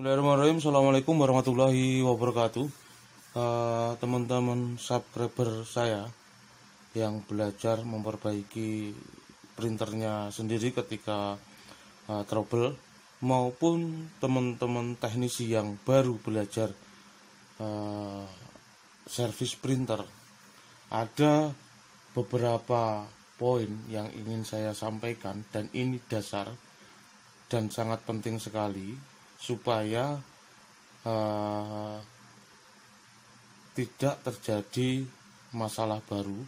Bismillahirrahmanirrahim. Assalamualaikum warahmatullahi wabarakatuh. Teman-teman subscriber saya yang belajar memperbaiki printernya sendiri ketika trouble, maupun teman-teman teknisi yang baru belajar servis printer, ada beberapa poin yang ingin saya sampaikan, dan ini dasar dan sangat penting sekali supaya tidak terjadi masalah baru,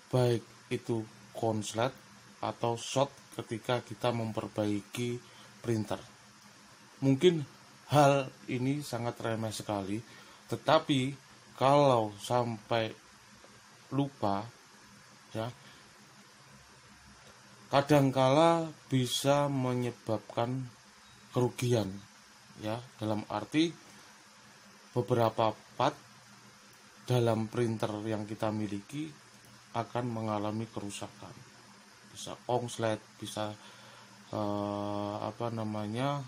baik itu konslet atau short ketika kita memperbaiki printer. Mungkin hal ini sangat remeh sekali, tetapi kalau sampai lupa, ya, kadangkala bisa menyebabkan kerugian, ya, dalam arti beberapa part dalam printer yang kita miliki akan mengalami kerusakan, bisa konslet, bisa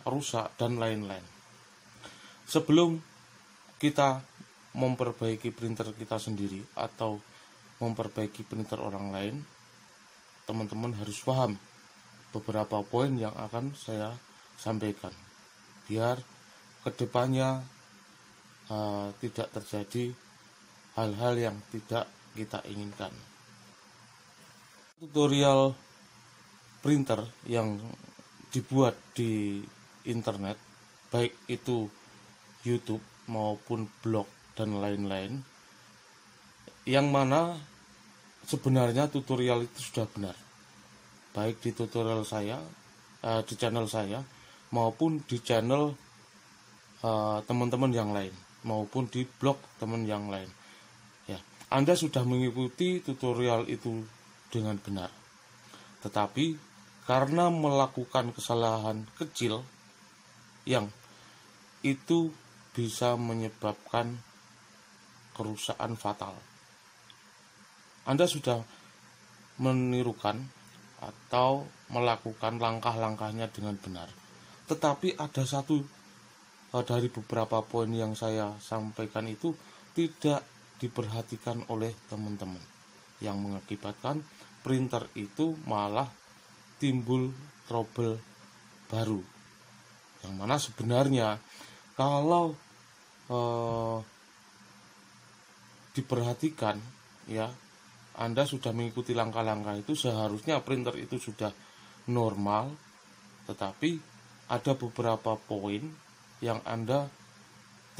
rusak dan lain-lain. Sebelum kita memperbaiki printer kita sendiri atau memperbaiki printer orang lain, teman-teman harus paham beberapa poin yang akan saya sampaikan, biar kedepannya tidak terjadi hal-hal yang tidak kita inginkan. Tutorial printer yang dibuat di internet, baik itu YouTube maupun blog dan lain-lain, yang mana sebenarnya tutorial itu sudah benar, baik di tutorial saya, di channel saya, maupun di channel teman-teman yang lain, maupun di blog teman yang lain. Ya, Anda sudah mengikuti tutorial itu dengan benar, tetapi karena melakukan kesalahan kecil yang itu bisa menyebabkan kerusakan fatal, Anda sudah menirukan atau melakukan langkah-langkahnya dengan benar, tetapi ada satu dari beberapa poin yang saya sampaikan itu tidak diperhatikan oleh teman-teman, yang mengakibatkan printer itu malah timbul trouble baru, yang mana sebenarnya kalau diperhatikan, ya, Anda sudah mengikuti langkah-langkah itu, seharusnya printer itu sudah normal, tetapi ada beberapa poin yang Anda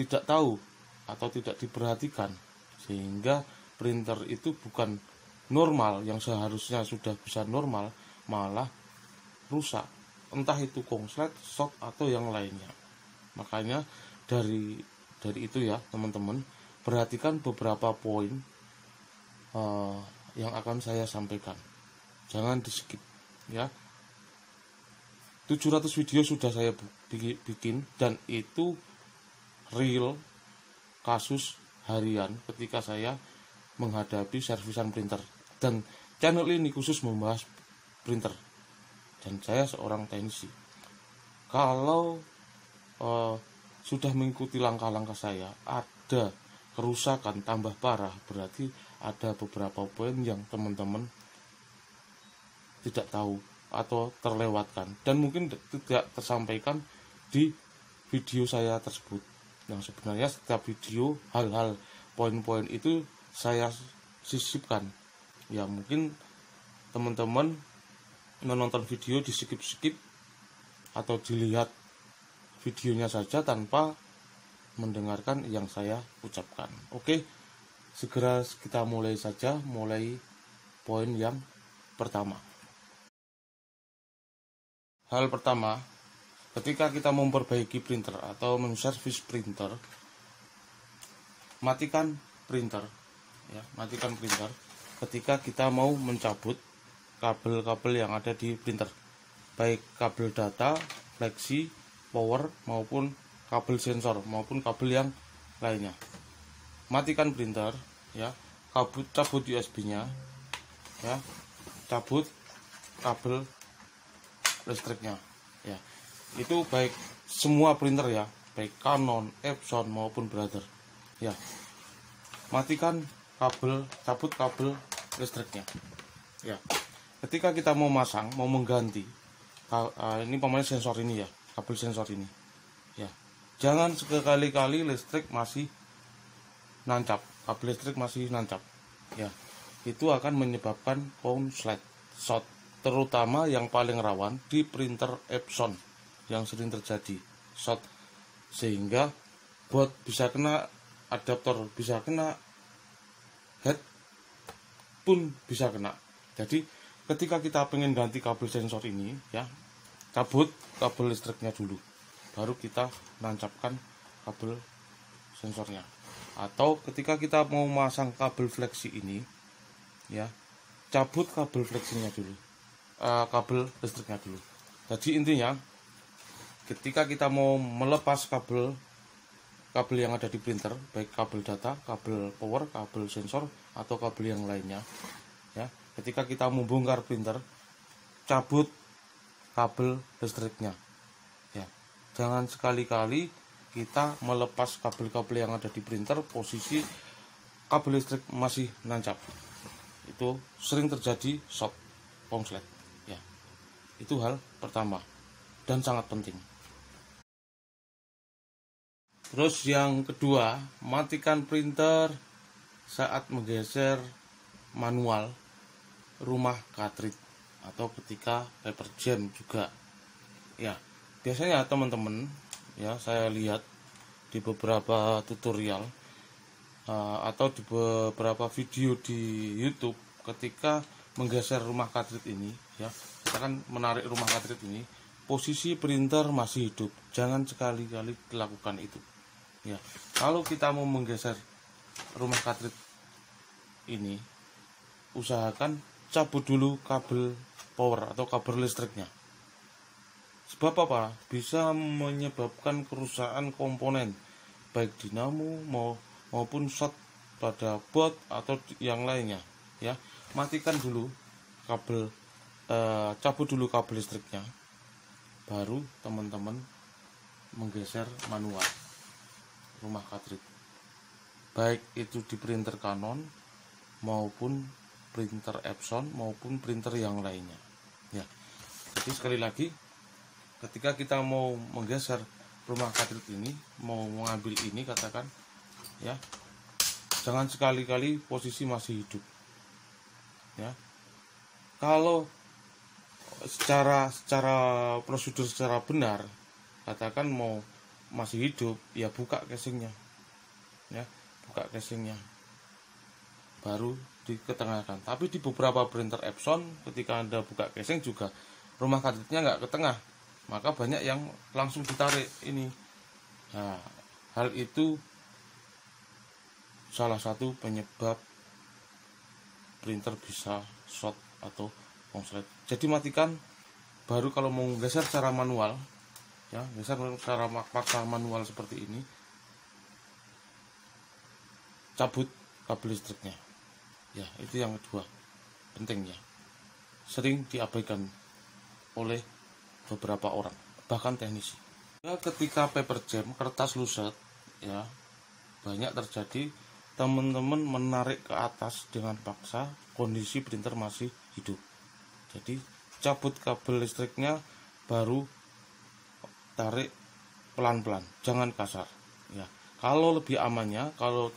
tidak tahu atau tidak diperhatikan, sehingga printer itu bukan normal, yang seharusnya sudah bisa normal, malah rusak, entah itu konslet, short atau yang lainnya. Makanya dari itu, ya teman-teman, perhatikan beberapa poin yang akan saya sampaikan, jangan di skip, ya. 700 video sudah saya bikin, dan itu real kasus harian ketika saya menghadapi servisan printer, dan channel ini khusus membahas printer, dan saya seorang teknisi. Kalau sudah mengikuti langkah-langkah saya, ada kerusakan tambah parah, berarti ada beberapa poin yang teman-teman tidak tahu atau terlewatkan, dan mungkin tidak tersampaikan di video saya tersebut. Yang sebenarnya setiap video, hal-hal poin-poin itu saya sisipkan. Ya, mungkin teman-teman menonton video di skip-skip atau dilihat videonya saja tanpa mendengarkan yang saya ucapkan. Oke, segera kita mulai saja, mulai poin yang pertama. Hal pertama, ketika kita memperbaiki printer atau menservis printer, matikan printer, ya, matikan printer ketika kita mau mencabut kabel-kabel yang ada di printer, baik kabel data, fleksi, power, maupun kabel sensor, maupun kabel yang lainnya. Matikan printer, ya, cabut USB-nya, ya, cabut kabel listriknya, ya. Itu baik semua printer, ya, baik Canon, Epson maupun Brother. Ya, matikan kabel, cabut kabel listriknya. Ya, ketika kita mau masang, mau mengganti, ini pemain sensor ini ya, kabel sensor ini. Ya, jangan sekali-kali listrik masih nancap, kabel listrik masih nancap. Ya, itu akan menyebabkan konslet short, terutama yang paling rawan di printer Epson yang sering terjadi short, sehingga bot bisa kena, adaptor bisa kena, head pun bisa kena. Jadi ketika kita pengen ganti kabel sensor ini ya, cabut kabel listriknya dulu, baru kita nancapkan kabel sensornya. Atau ketika kita mau masang kabel fleksi ini ya, cabut kabel fleksinya dulu, kabel listriknya dulu. Jadi intinya ketika kita mau melepas kabel yang ada di printer, baik kabel data, kabel power, kabel sensor atau kabel yang lainnya ya, ketika kita membongkar printer, cabut kabel listriknya ya. Jangan sekali-kali kita melepas kabel-kabel yang ada di printer posisi kabel listrik masih nancap. Itu sering terjadi short, konslet ya. Itu hal pertama dan sangat penting. Terus yang kedua, matikan printer saat menggeser manual rumah cartridge atau ketika paper jam juga ya. Biasanya teman-teman ya, saya lihat di beberapa tutorial atau di beberapa video di YouTube, ketika menggeser rumah cartridge ini ya, kita kan menarik rumah cartridge ini, posisi printer masih hidup. Jangan sekali-kali dilakukan itu ya. Kalau kita mau menggeser rumah cartridge ini, usahakan cabut dulu kabel power atau kabel listriknya. Sebab apa? Bisa menyebabkan kerusakan komponen baik dinamo maupun short pada bot atau yang lainnya ya. Matikan dulu kabel, cabut dulu kabel listriknya, baru teman-teman menggeser manual rumah cartridge, baik itu di printer Canon maupun printer Epson maupun printer yang lainnya ya. Jadi sekali lagi, ketika kita mau menggeser rumah cartridge ini, mau mengambil ini katakan ya, jangan sekali-kali posisi masih hidup ya. Kalau secara prosedur secara benar, katakan mau masih hidup ya, buka casingnya ya, buka casingnya baru diketengahkan. Tapi di beberapa printer Epson, ketika Anda buka casing juga rumah cartridge-nya nggak ke tengah, maka banyak yang langsung ditarik ini. Nah, hal itu salah satu penyebab printer bisa short atau konslet. Jadi matikan, baru kalau mau geser secara manual ya, geser secara paksa manual seperti ini, cabut kabel listriknya ya. Itu yang kedua pentingnya, sering diabaikan oleh beberapa orang, bahkan teknisi ya. Ketika paper jam, kertas luset ya, banyak terjadi teman-teman menarik ke atas dengan paksa, kondisi printer masih hidup. Jadi cabut kabel listriknya, baru tarik pelan-pelan, jangan kasar ya. Kalau lebih amannya, kalau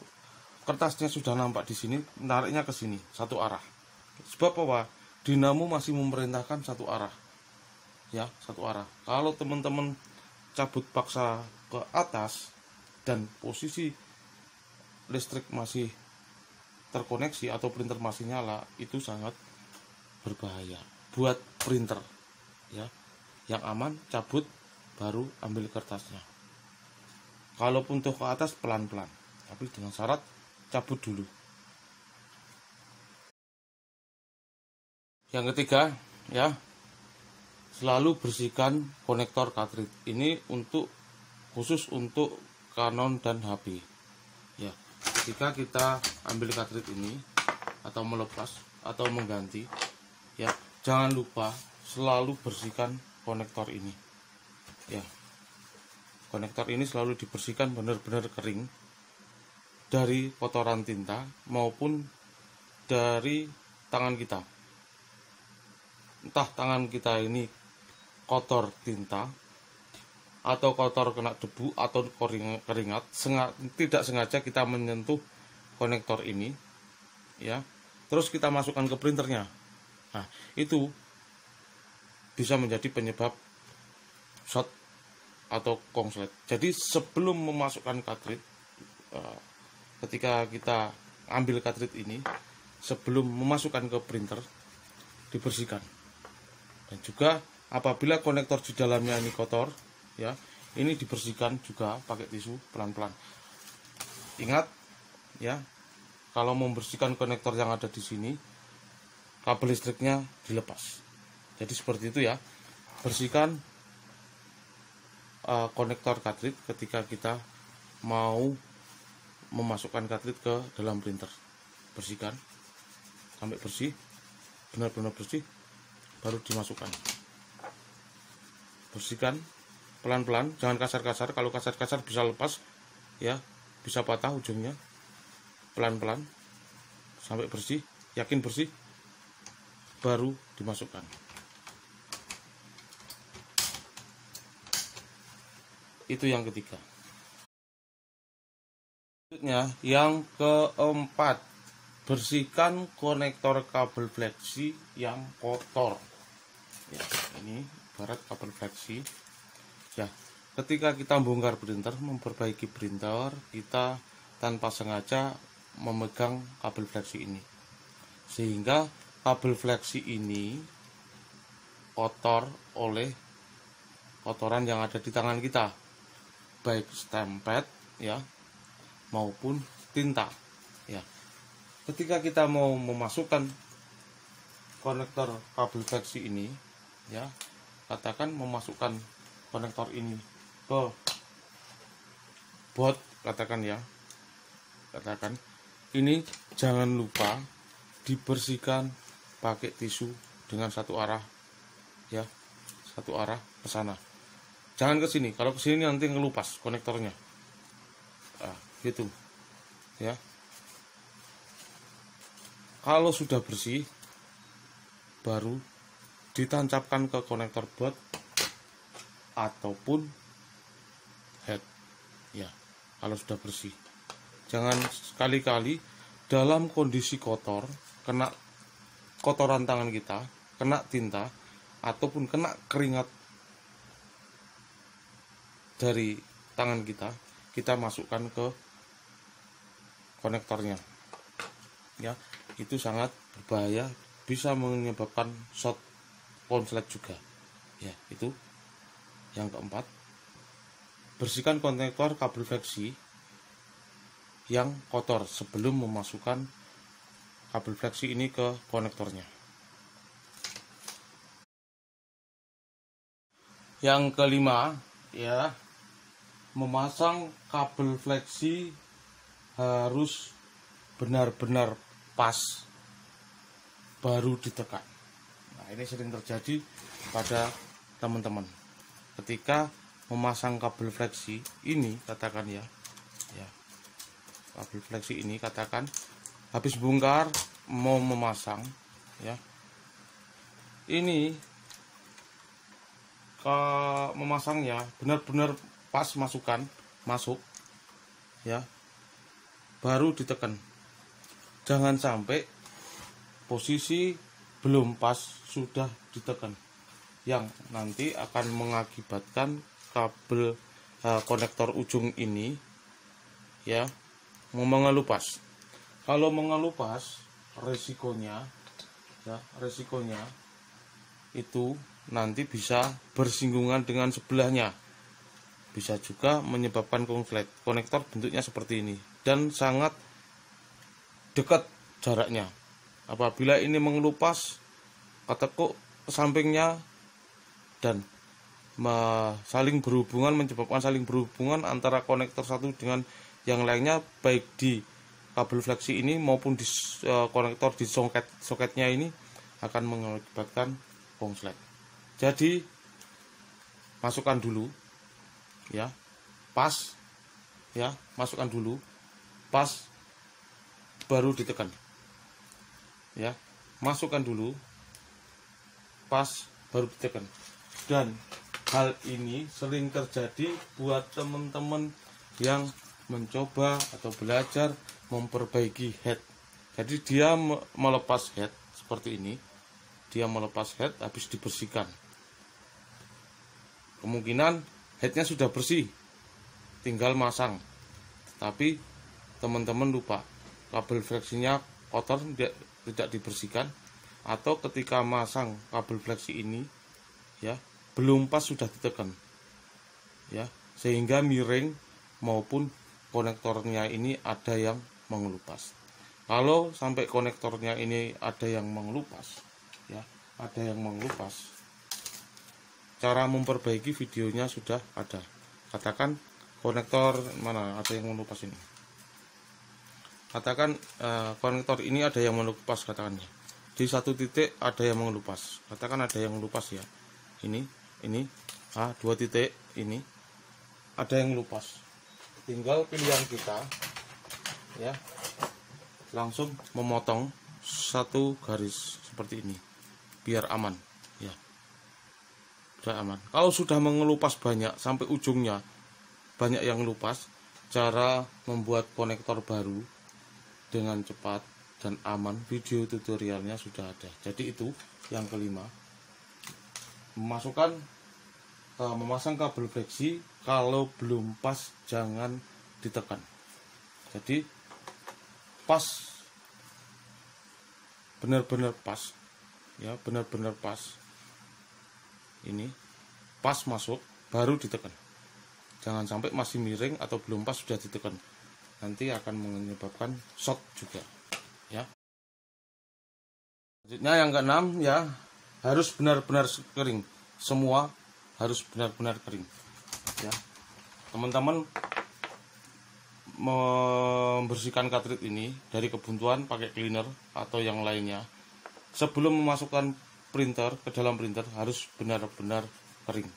kertasnya sudah nampak di sini, nariknya ke sini satu arah. Sebab apa? Dinamo masih memerintahkan satu arah ya, satu arah. Kalau teman-teman cabut paksa ke atas dan posisi listrik masih terkoneksi atau printer masih nyala, itu sangat berbahaya buat printer ya. Yang aman, cabut baru ambil kertasnya. Kalaupun tuh ke atas, pelan-pelan, tapi dengan syarat cabut dulu. Yang ketiga ya, selalu bersihkan konektor cartridge. Ini khusus untuk Canon dan HP ya. Ketika kita ambil cartridge ini atau melepas atau mengganti ya, jangan lupa selalu bersihkan konektor ini ya. konektor ini selalu dibersihkan benar-benar kering dari kotoran tinta maupun dari tangan kita. Entah tangan kita ini kotor tinta atau kotor kena debu atau keringat, tidak sengaja kita menyentuh konektor ini, ya, terus kita masukkan ke printernya. Nah, itu bisa menjadi penyebab short atau konslet. Jadi sebelum memasukkan cartridge, ketika kita ambil cartridge ini, sebelum memasukkan ke printer, dibersihkan. Dan juga apabila konektor di dalamnya ini kotor, ya, ini dibersihkan juga pakai tisu pelan-pelan. Ingat, ya, kalau membersihkan konektor yang ada di sini, kabel listriknya dilepas. Jadi seperti itu ya. Bersihkan konektor cartridge ketika kita mau memasukkan cartridge ke dalam printer. Bersihkan sampai bersih, benar-benar bersih, baru dimasukkan. Bersihkan pelan-pelan, jangan kasar-kasar. Kalau kasar-kasar bisa lepas, ya, bisa patah ujungnya. Pelan-pelan sampai bersih, yakin bersih, baru dimasukkan. Itu yang ketiga. Selanjutnya, yang keempat, bersihkan konektor kabel fleksi yang kotor. Ya, ini barat kabel fleksi. Ya, ketika kita bongkar printer, memperbaiki printer, kita tanpa sengaja memegang kabel fleksi ini, sehingga kabel fleksi ini kotor oleh kotoran yang ada di tangan kita, baik stempet, ya, maupun tinta, ya. Ketika kita mau memasukkan konektor kabel fleksi ini, ya, katakan memasukkan konektor ini ke bot, katakan ya, katakan ini jangan lupa dibersihkan pakai tisu dengan satu arah, ya, satu arah ke sana. Jangan ke sini. Kalau ke sini nanti ngelupas konektornya. Nah, gitu, ya. Kalau sudah bersih, baru ditancapkan ke konektor bot ataupun head, ya. Kalau sudah bersih, jangan sekali-kali dalam kondisi kotor, kena kotoran tangan kita, kena tinta ataupun kena keringat dari tangan kita masukkan ke konektornya, ya. Itu sangat berbahaya, bisa menyebabkan short konslet juga, ya. Itu yang keempat. Bersihkan konektor kabel fleksi yang kotor sebelum memasukkan kabel fleksi ini ke konektornya. Yang kelima, ya, memasang kabel fleksi harus benar-benar pas, baru ditekan. Nah, ini sering terjadi pada teman-teman. Ketika memasang kabel fleksi ini, katakan ya, kabel fleksi ini, katakan habis bongkar mau memasang, ya, ini memasangnya benar-benar pas, masuk, ya, baru ditekan. Jangan sampai posisi belum pas sudah ditekan, yang nanti akan mengakibatkan kabel konektor ujung ini, ya, mengelupas. Kalau mengelupas, resikonya itu nanti bisa bersinggungan dengan sebelahnya, bisa juga menyebabkan konslet. Konektor bentuknya seperti ini dan sangat dekat jaraknya. Apabila ini mengelupas, ketekuk ke sampingnya dan saling berhubungan, menyebabkan saling berhubungan antara konektor satu dengan yang lainnya, baik di kabel fleksi ini maupun di konektor di soketnya ini, akan mengakibatkan konslet. Jadi masukkan dulu, ya, pas, ya, masukkan dulu, pas, baru ditekan, ya, masukkan dulu, pas, baru ditekan. Dan hal ini sering terjadi buat teman-teman yang mencoba atau belajar memperbaiki head. Jadi dia melepas head seperti ini, dia melepas head habis dibersihkan, kemungkinan headnya sudah bersih, tinggal masang, tapi teman-teman lupa kabel fleksinya kotor, tidak dibersihkan, atau ketika masang kabel fleksi ini, ya, belum pas sudah ditekan, ya, sehingga miring maupun konektornya ini ada yang mengelupas. Kalau sampai konektornya ini ada yang mengelupas, ya, ada yang mengelupas, cara memperbaiki videonya sudah ada. Katakan konektor mana ada yang mengelupas ini, katakan konektor ini ada yang mengelupas, katakan ya, di satu titik ada yang mengelupas, katakan ada yang mengelupas, ya, ini dua titik ini ada yang mengelupas. Tinggal pilihan kita, ya, langsung memotong satu garis seperti ini biar aman, ya, sudah aman. Kalau sudah mengelupas banyak sampai ujungnya banyak yang ngelupas, cara membuat konektor baru dengan cepat dan aman, video tutorialnya sudah ada. Jadi itu yang kelima, memasang kabel fleksi. Kalau belum pas jangan ditekan, jadi pas, benar-benar pas, ya, benar-benar pas, ini pas masuk baru ditekan. Jangan sampai masih miring atau belum pas sudah ditekan, nanti akan menyebabkan short juga, ya. Selanjutnya yang keenam, ya, harus benar-benar kering, semua harus benar-benar kering, ya. Teman-teman membersihkan cartridge ini dari kebuntuan pakai cleaner atau yang lainnya, sebelum memasukkan printer ke dalam printer harus benar-benar kering.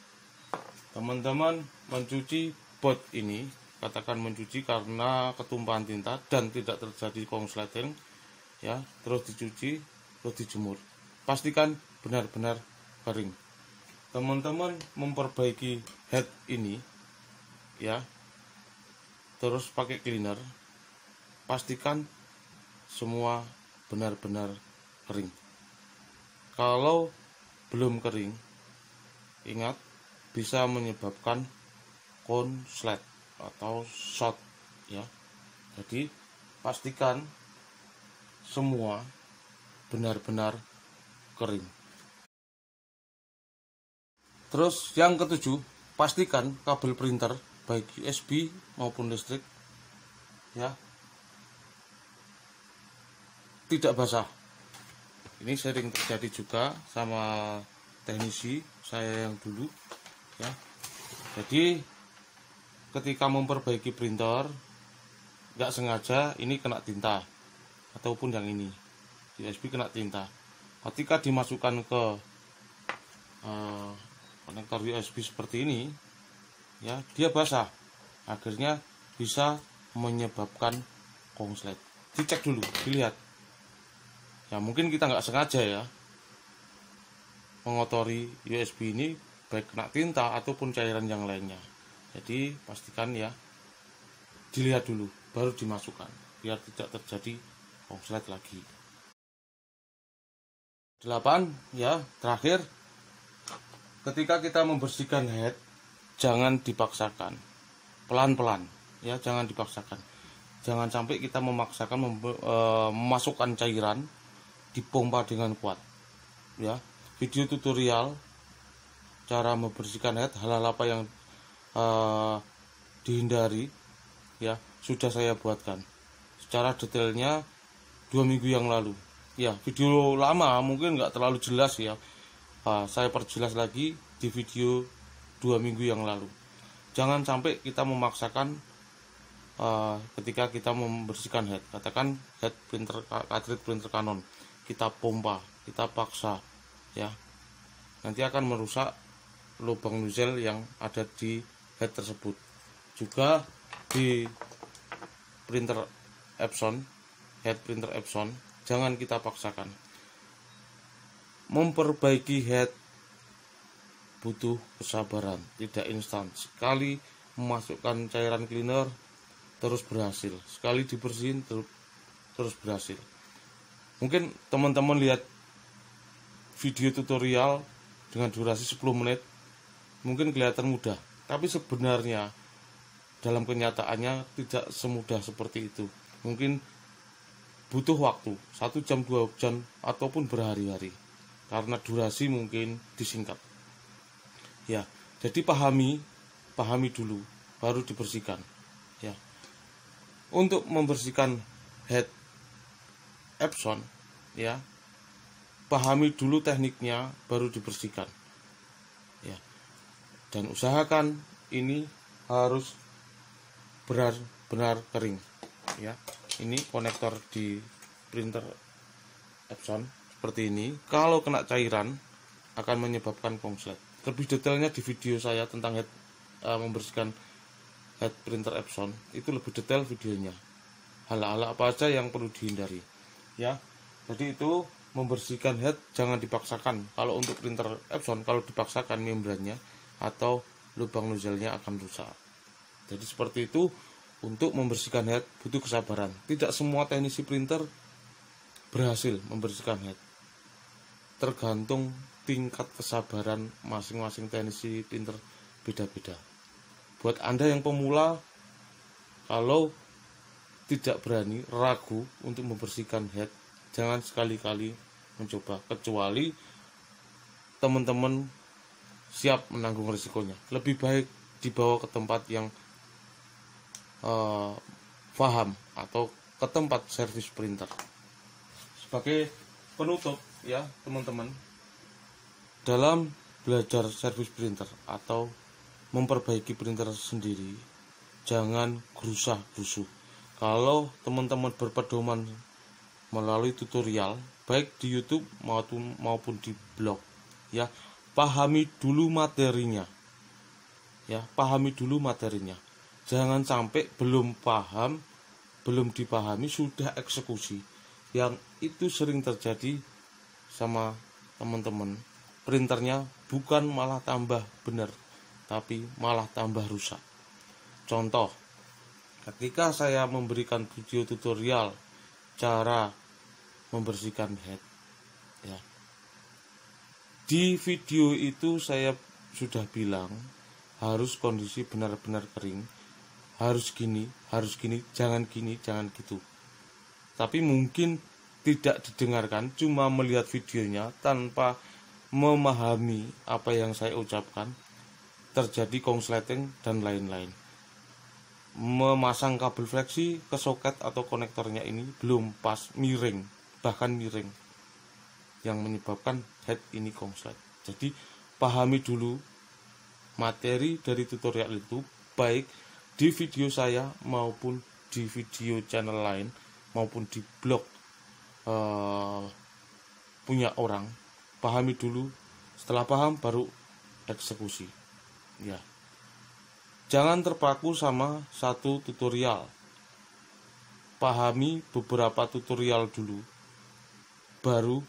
Teman-teman mencuci board ini, katakan mencuci karena ketumpahan tinta dan tidak terjadi korsleting, ya, terus dicuci, terus dijemur, pastikan benar-benar kering. Teman-teman memperbaiki head ini, ya, terus pakai cleaner, pastikan semua benar-benar kering. Kalau belum kering, ingat bisa menyebabkan konslet atau short, ya. Jadi pastikan semua benar-benar kering. Terus yang ketujuh, pastikan kabel printer baik USB maupun listrik, ya, tidak basah. Ini sering terjadi juga sama teknisi saya yang dulu, ya. Jadi ketika memperbaiki printer nggak sengaja ini kena tinta, ataupun yang ini USB kena tinta, ketika dimasukkan ke konektor USB seperti ini, ya, dia basah, akhirnya bisa menyebabkan konslet. Dicek dulu, dilihat, ya, mungkin kita nggak sengaja, ya, mengotori USB ini baik kena tinta ataupun cairan yang lainnya. Jadi pastikan, ya, dilihat dulu baru dimasukkan biar tidak terjadi konslet lagi. 8, ya, terakhir, ketika kita membersihkan head jangan dipaksakan, pelan-pelan, ya, jangan dipaksakan. Jangan sampai kita memaksakan memasukkan cairan, dipompa dengan kuat, ya. Video tutorial cara membersihkan head, hal-hal apa yang dihindari, ya, sudah saya buatkan secara detailnya 2 minggu yang lalu, ya. Video lama mungkin nggak terlalu jelas, ya, saya perjelas lagi di video 2 minggu yang lalu. Jangan sampai kita memaksakan ketika kita membersihkan head, katakan head printer, cartridge printer Canon, kita pompa, kita paksa, ya, nanti akan merusak lubang nozzle yang ada di head tersebut. juga di printer Epson, head printer Epson, jangan kita paksakan. Memperbaiki head butuh kesabaran, tidak instan. Sekali memasukkan cairan cleaner terus berhasil, sekali dibersihin terus berhasil. Mungkin teman-teman lihat video tutorial dengan durasi 10 menit mungkin kelihatan mudah, tapi sebenarnya dalam kenyataannya tidak semudah seperti itu. Mungkin butuh waktu 1 jam, 2 jam, ataupun berhari-hari karena durasi mungkin disingkat. Ya, jadi pahami dulu baru dibersihkan. Ya. Untuk membersihkan head Epson, ya, pahami dulu tekniknya baru dibersihkan. Ya. Dan usahakan ini harus benar-benar kering. Ya. Ini konektor di printer Epson seperti ini. Kalau kena cairan akan menyebabkan konslet. Lebih detailnya di video saya tentang membersihkan head printer Epson, itu lebih detail videonya. Hal-hal apa aja yang perlu dihindari. Ya. Jadi itu membersihkan head jangan dipaksakan. Kalau untuk printer Epson, kalau dipaksakan membrannya atau lubang nozzle-nya akan rusak. Jadi seperti itu. Untuk membersihkan head butuh kesabaran. Tidak semua teknisi printer berhasil membersihkan head. Tergantung tingkat kesabaran masing-masing teknisi printer beda-beda. Buat Anda yang pemula, kalau tidak berani, ragu untuk membersihkan head, jangan sekali-kali mencoba, kecuali teman-teman siap menanggung risikonya. Lebih baik dibawa ke tempat yang paham atau ke tempat servis printer. Sebagai penutup ya teman-teman, dalam belajar servis printer atau memperbaiki printer sendiri, jangan gerusah-gerusuh. Kalau teman-teman berpedoman melalui tutorial baik di YouTube maupun di blog, ya, pahami dulu materinya. Ya, pahami dulu materinya. Jangan sampai belum paham, belum dipahami sudah eksekusi. Yang itu sering terjadi sama teman-teman. Printernya bukan malah tambah benar, tapi malah tambah rusak. Contoh, ketika saya memberikan video tutorial cara membersihkan head, ya, di video itu saya sudah bilang harus kondisi benar-benar kering, harus gini, jangan gini, jangan gitu. Tapi mungkin tidak didengarkan, cuma melihat videonya tanpa memahami apa yang saya ucapkan, terjadi konsleting dan lain-lain. Memasang kabel fleksi ke soket atau konektornya ini belum pas, miring, bahkan miring, yang menyebabkan head ini konslet. Jadi pahami dulu materi dari tutorial itu, baik di video saya maupun di video channel lain maupun di blog punya orang. Pahami dulu, setelah paham baru eksekusi. Ya, jangan terpaku sama satu tutorial. Pahami beberapa tutorial dulu, baru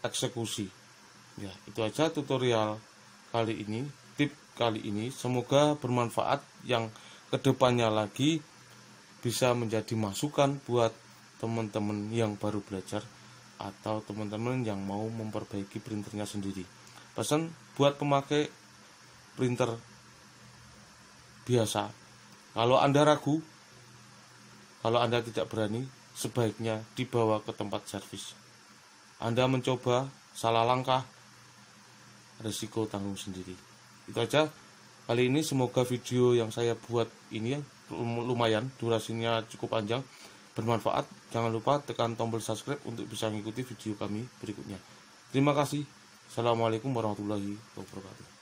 eksekusi. Ya, itu aja tutorial kali ini, tip kali ini. Semoga bermanfaat, yang kedepannya lagi bisa menjadi masukan buat teman-teman yang baru belajar atau teman-teman yang mau memperbaiki printernya sendiri. Pesan buat pemakai printer biasa, kalau Anda ragu, kalau Anda tidak berani, sebaiknya dibawa ke tempat servis. Anda mencoba, salah langkah, risiko tanggung sendiri. Itu aja kali ini. Semoga video yang saya buat ini lumayan, durasinya cukup panjang, bermanfaat. Jangan lupa tekan tombol subscribe untuk bisa mengikuti video kami berikutnya. Terima kasih. Assalamualaikum warahmatullahi wabarakatuh.